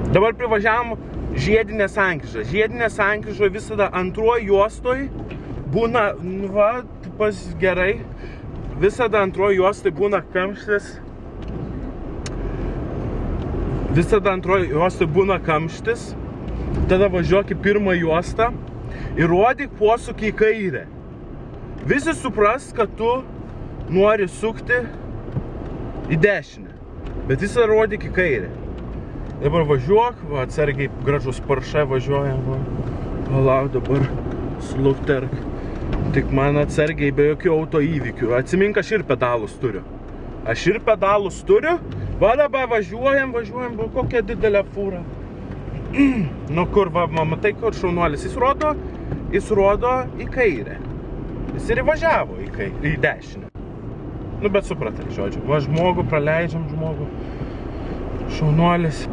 Dabar privažiavom Žiedinę sankryžą. Žiedinė sankryža visada antroji juostoj būna, va, pas gerai, visada antroji juostoj būna kamštis. Visada antroji juostoj būna kamštis. Tada važiuok į pirmą juostą ir rodyk posūkį į kairę. Visi supras, kad tu nori sukti į dešinę, bet visą rodyk į kairę. Dabar važiuok, va, atsargiai gražus Porsche važiuoja, va, palauk dabar, slukterk. Tik man atsargiai be jokių auto įvykių. Atsimink, aš ir pedalus turiu. Va dabar važiuojam, va, kokia didelė fūra. Nu kur, va, matai, kur šaunuolis, jis rodo į kairę. Jis ir įvažiavo į dešinę. Nu, bet supratai, žodžiu. Va, žmogų, praleidžiam žmogų. Šaunuolis.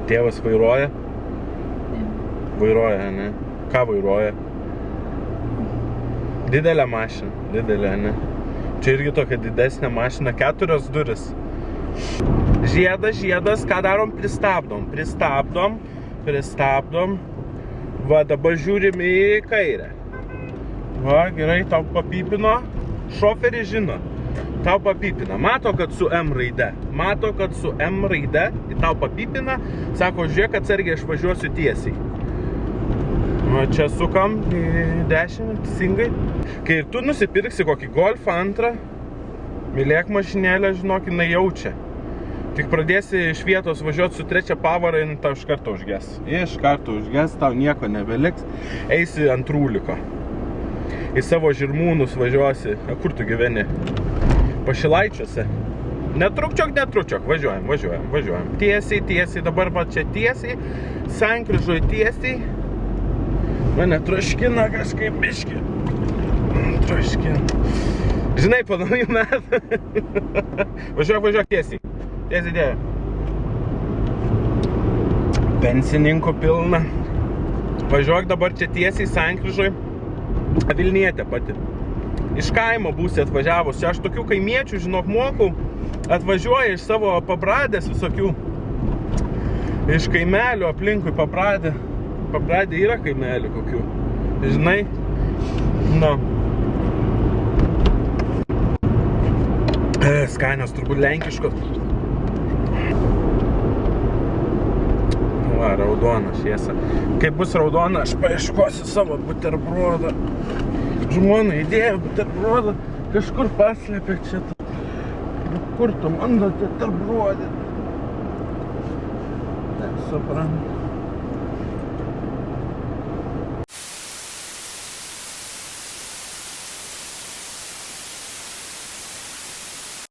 Tėvas vairuoja? Vairuoja, ne? Ką vairuoja? Didelė mašina, didelė, ne? Čia irgi tokia didesnė mašina, 4 duris. Žiedas, ką darom? Pristabdom. Va, dabar žiūrim į kairę. Va, gerai, tau papypino. Šoferis žino. Tau papypina. Mato, kad su M raide. Tau papypina. Sako, žiūrėk, atsargiai, aš važiuosiu tiesiai. Va, čia sukam į dešinę, teisingai. Kai tu nusipirksi kokį Golfą 2, mylėk mašinėlę, žinok, jinai jaučia. Tik pradėsi iš vietos važiuoti su 3 pavara, jinai tau iš karto užges. Tau nieko nebeliks. Eisi ant rūliko. Į savo Žirmūnus važiuosi. Kur tu gyveni? Pašilaičiuose. Netrukčiok, važiuojam. Tiesiai, dabar va čia tiesiai, sankryžoj tiesiai. Mane troškina kažkaip biškį. Žinai, po naujų metų. Važiuok tiesiai. Tiesiai. Pensininkų pilna. Važiuok dabar čia tiesiai, sankryžoj. Vilnietė pati. Iš kaimo būsi atvažiavus. Čia aš tokių kaimiečių, žinok, mokau. Atvažiuoja iš savo pabradės visokių. Iš kaimelių aplinkui pabradė. Pabradė yra kaimelių kokių. Žinai? Nu. Skanios turbūt lenkiškos. Va, raudona šviesa. Kai bus raudona, aš paieškosiu savo buterbrodą. Žmona įdėjo buterbrodą, kažkur paslėpė čia. Kur tu man buterbrodą? Nesuprantu.